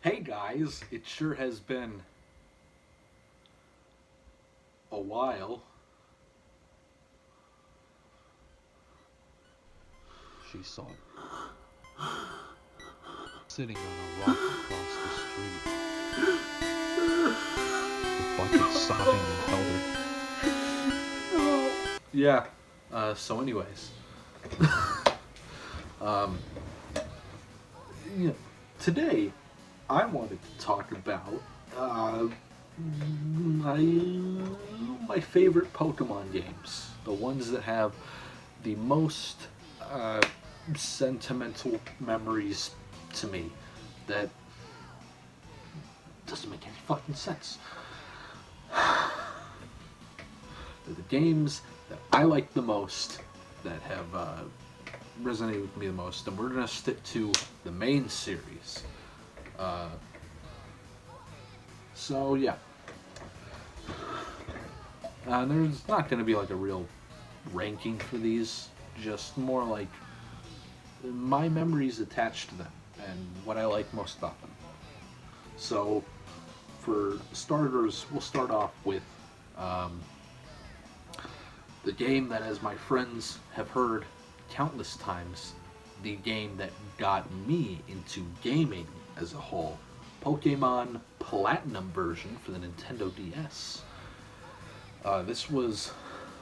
Hey guys, it sure has been a while. She saw it, sitting on a rock across the street. The bucket sobbingly held her. Yeah, anyways, um, yeah, today I wanted to talk about my, my favorite Pokemon games. The ones that have the most uh, sentimental memories to me that doesn't make any fucking sense. They're the games that I like the most, that have resonated with me the most, and we're gonna stick to the main series. Uh, so yeah, there's not gonna be like a real ranking for these, just more like my memories attached to them and what I like most about them. So for starters, we'll start off with um, the game that, as my friends have heard countless times, the game that got me into gaming as a whole, Pokemon Platinum version for the Nintendo DS. This was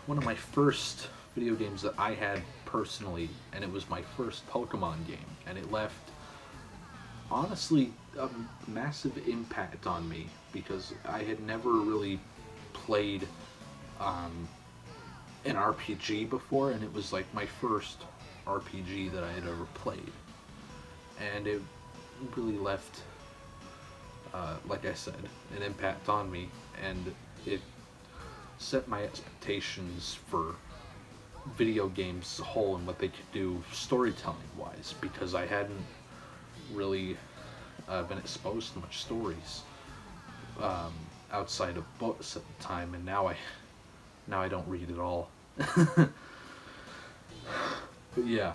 one of my first video games that I had personally, and it was my first Pokemon game, and it left, honestly, a massive impact on me because I had never really played an RPG before, and it was like my first RPG that I had ever played, and it really left, like I said, an impact on me, and it set my expectations for video games as a whole and what they could do storytelling wise, because I hadn't really been exposed to much stories outside of books at the time, and now I don't read at all. But yeah,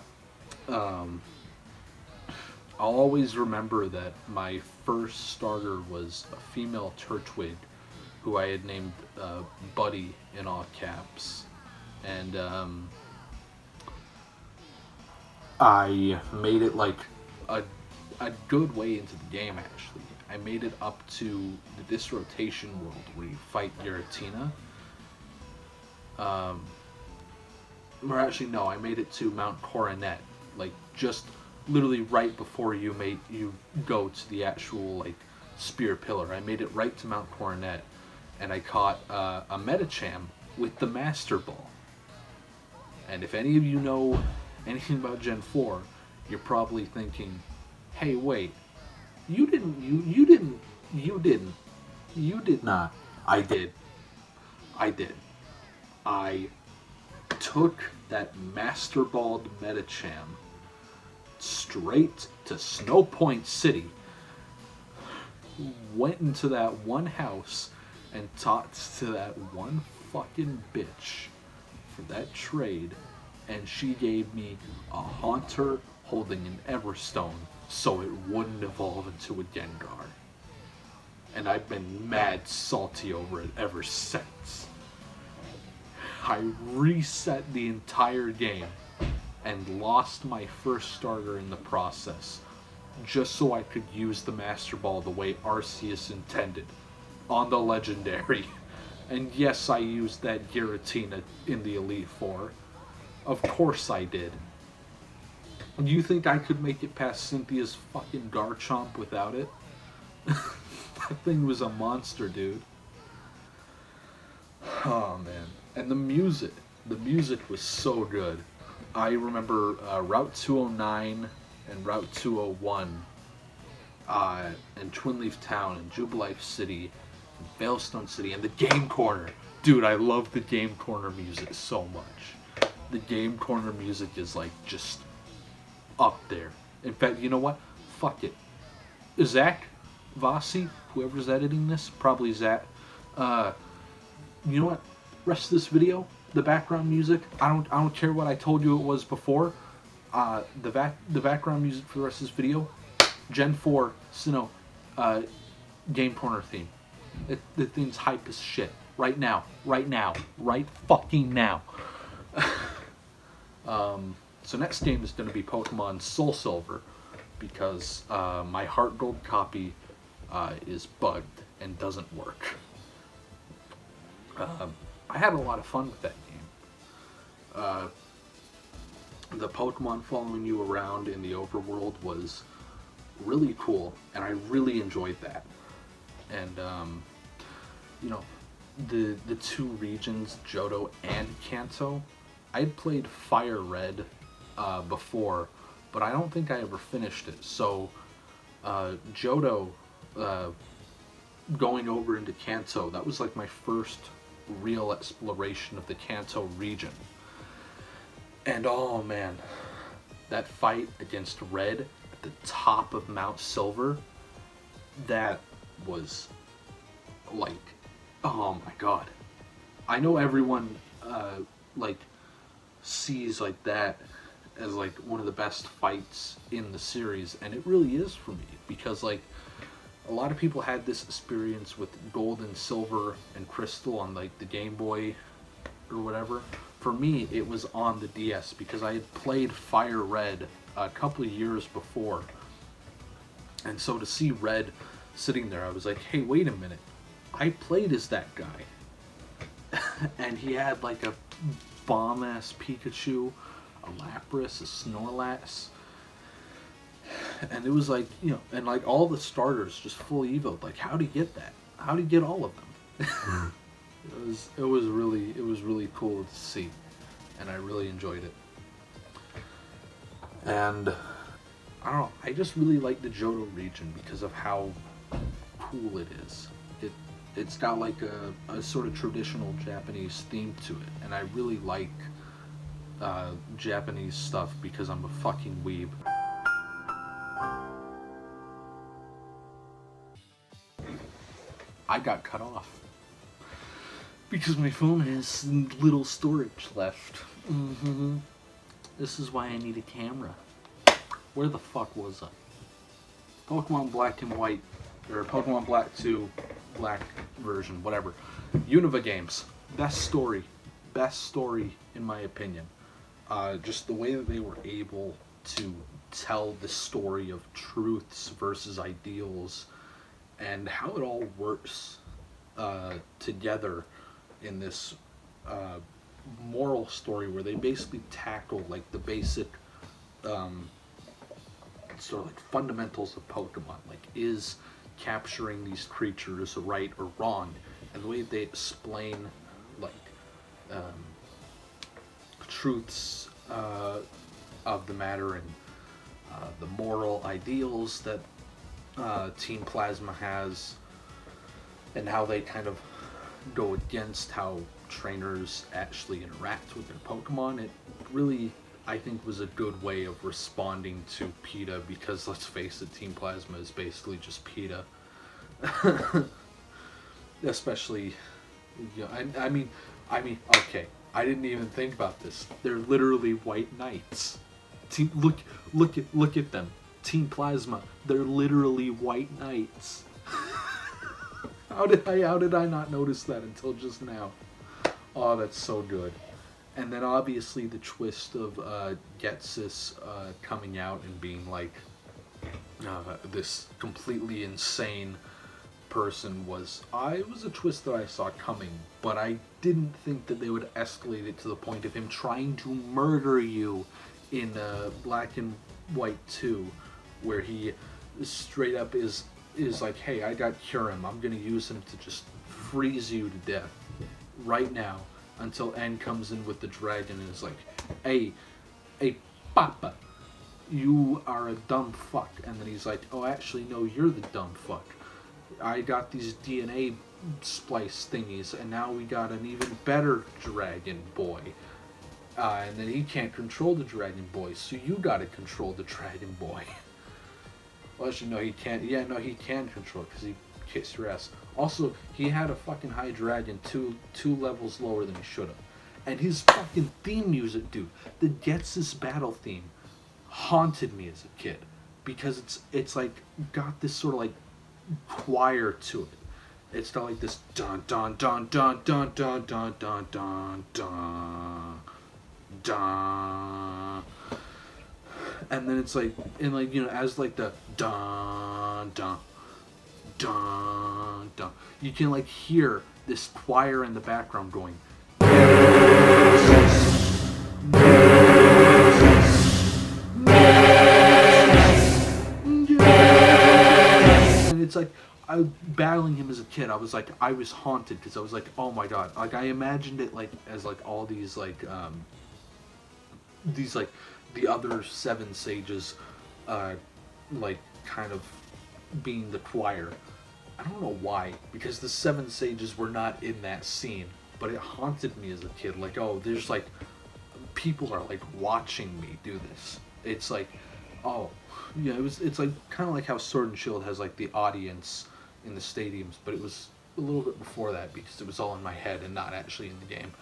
I'll always remember that my first starter was a female Turtwig, who I had named Buddy in all caps, and I made it like a good way into the game. Actually, I made it up to this rotation world where you fight Giratina. Or actually, no, I made it to Mount Coronet, like just literally right before you go to the actual like spear pillar. I made it right to Mount Coronet, and I caught a Medicham with the Master Ball. And if any of you know anything about Gen 4, you're probably thinking, "Hey, wait, you did not." I did. I took that Master Balled Medicham straight to Snow Point City, went into that one house, and talked to that one fucking bitch for that trade, and she gave me a Haunter holding an Everstone so it wouldn't evolve into a Gengar. And I've been mad salty over it ever since. I reset the entire game and lost my first starter in the process, just so I could use the Master Ball the way Arceus intended, on the Legendary. And yes, I used that Giratina in the Elite Four. Of course I did. You think I could make it past Cynthia's fucking Garchomp without it? That thing was a monster, dude. Oh man. And the music was so good. I remember Route 209 and Route 201, and Twin Leaf Town and Jubilife City and Veilstone City and the Game Corner. Dude, I love the Game Corner music so much. The Game Corner music is like just up there. In fact, you know what? Fuck it. Zach Vossi, whoever's editing this, probably Zach. You know what? Rest of this video, the background music, I don't care what I told you it was before. The background music for the rest of this video, Gen 4 Sinnoh Game Corner theme. The theme's hype as shit. Right now. Right fucking now. So next game is going to be Pokemon Soul Silver, because my Heart Gold copy is bugged and doesn't work. I had a lot of fun with that game. The Pokemon following you around in the overworld was really cool, and I really enjoyed that. And you know, the two regions, Johto and Kanto, I'd played Fire Red before, but I don't think I ever finished it. So Johto, going over into Kanto, that was like my first real exploration of the Kanto region. And oh man, that fight against Red at the top of Mount Silver, that was like, oh my god. I know everyone like sees like that as like one of the best fights in the series, and it really is for me, because like a lot of people had this experience with Gold and Silver and Crystal on like the Game Boy or whatever. For me, it was on the DS, because I had played Fire Red a couple of years before, and so to see Red sitting there, I was like, hey, wait a minute, I played as that guy. And he had like a bomb-ass Pikachu, a Lapras, a Snorlax, and it was like, you know, and like all the starters just full evoed. Like, how'd he get that? How'd he get all of them? It was really cool to see, and I really enjoyed it. And I don't know, I just really like the Johto region because of how cool it is. It's got like a sort of traditional Japanese theme to it, and I really like Japanese stuff because I'm a fucking weeb. I got cut off because my phone has little storage left. This is why I need a camera. Where the fuck was I? Pokemon Black and White, or Pokemon Black 2, Black version, whatever. Unova games, best story in my opinion. Just the way that they were able to tell the story of truths versus ideals, and how it all works together in this moral story, where they basically tackle like the basic sort of like fundamentals of Pokemon, like is capturing these creatures right or wrong, and the way they explain like truths of the matter, and the moral ideals that Team Plasma has, and how they kind of go against how trainers actually interact with their Pokemon. It really, I think, was a good way of responding to PETA, because let's face it, Team Plasma is basically just PETA. Especially, you know, I mean, okay, I didn't even think about this. They're literally white knights. Look at them. Team Plasma, they're literally white knights. How did I not notice that until just now? Oh, that's so good. And then obviously the twist of Getsis coming out and being like this completely insane person was a twist that I saw coming, but I didn't think that they would escalate it to the point of him trying to murder you in Black and White 2, where he straight up is like, hey, I got Kyurem, I'm gonna use him to just freeze you to death right now, until N comes in with the dragon and is like, hey Papa, you are a dumb fuck. And then he's like, oh, actually no, you're the dumb fuck. I got these DNA splice thingies, and now we got an even better Dragon Boy. And then he can't control the Dragon Boy, so you gotta control the Dragon Boy. Well, actually, no, he can't. Yeah, no, he can control it, because he kicks your ass. Also, he had a fucking high dragon two levels lower than he should have. And his fucking theme music, dude, the Getsis battle theme, haunted me as a kid. Because it's like, got this sort of like choir to it. It's not like this dun dun dun dun dun dun dun dun dun dun dun, and then it's like, and like, you know, as like the dun dun dun dun, you can like hear this choir in the background going. And it's like, I battling him as a kid, I was like, I was haunted because I was like, oh my god, like I imagined it like as like all these like the other seven sages, like kind of being the choir. I don't know why, because the seven sages were not in that scene, but it haunted me as a kid. Like, oh, there's like people are like watching me do this. It's like, oh, yeah, it's like kind of like how Sword and Shield has like the audience in the stadiums, but it was a little bit before that because it was all in my head and not actually in the game.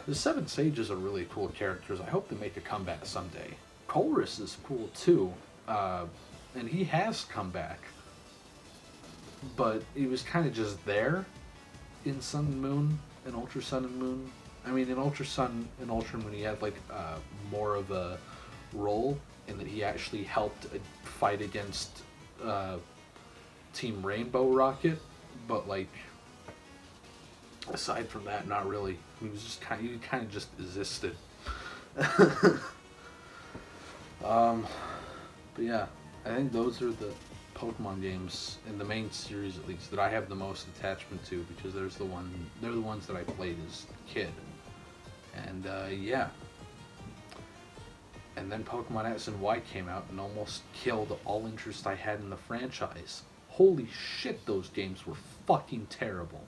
The Seven Sages are really cool characters. I hope they make a comeback someday. Colress is cool too, and he has come back, but he was kind of just there in Sun and Moon and Ultra Sun and Moon. I mean, in Ultra Sun and Ultra Moon, he had like more of a role in that he actually helped fight against Team Rainbow Rocket, but like aside from that, not really. He was just kind of just existed. But yeah, I think those are the Pokemon games in the main series, at least, that I have the most attachment to, because they're the ones that I played as a kid. And yeah. And then Pokemon X and Y came out and almost killed all interest I had in the franchise. Holy shit, those games were fucking terrible.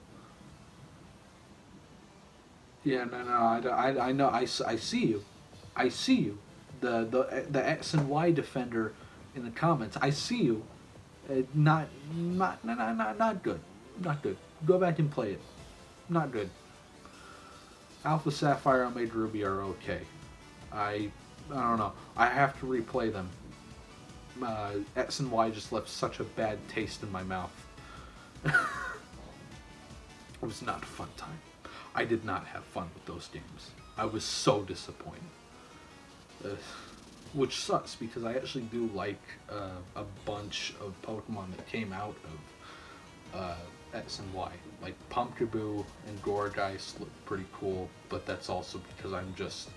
Yeah, no, I know, I see you. I see you. The X and Y defender in the comments. I see you. Not good. Not good. Go back and play it. Not good. Alpha Sapphire and Omega Ruby are okay. I don't know. I have to replay them. X and Y just left such a bad taste in my mouth. It was not a fun time. I did not have fun with those games. I was so disappointed. Which sucks, because I actually do like a bunch of Pokemon that came out of X and Y. Like Pumpkaboo and Gourgeist look pretty cool, but that's also because I'm just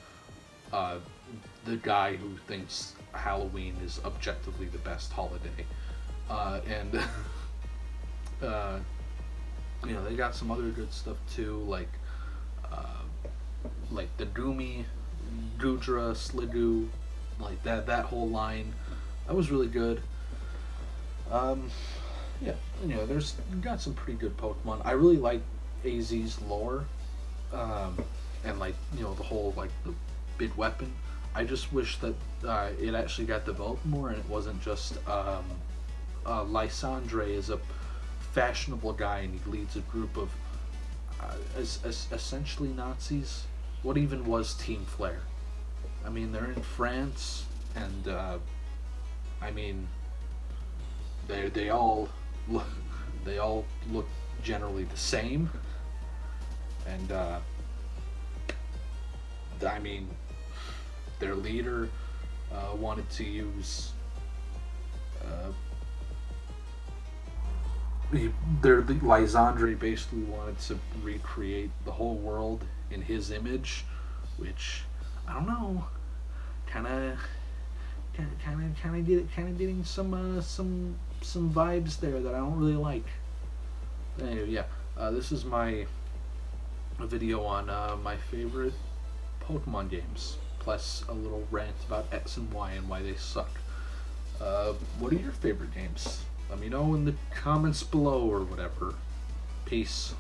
the guy who thinks Halloween is objectively the best holiday. And you know, they got some other good stuff too, like the Goomy, Goodra, Sliggoo, like that whole line. That was really good. Yeah, you know, there's got some pretty good Pokemon. I really like AZ's lore, and like, you know, the whole like the big weapon. I just wish that it actually got developed more, and it wasn't just Lysandre is a fashionable guy and he leads a group of essentially Nazis. What even was Team Flare? I mean, they're in France, and I mean, they all look generally the same, and I mean, their leader wanted to use Lysandre basically wanted to recreate the whole world in his image, which I don't know, kind of getting some vibes there that I don't really like. Anyway, yeah, this is my video on my favorite Pokemon games, plus a little rant about X and Y and why they suck. What are your favorite games? Let me know in the comments below or whatever. Peace.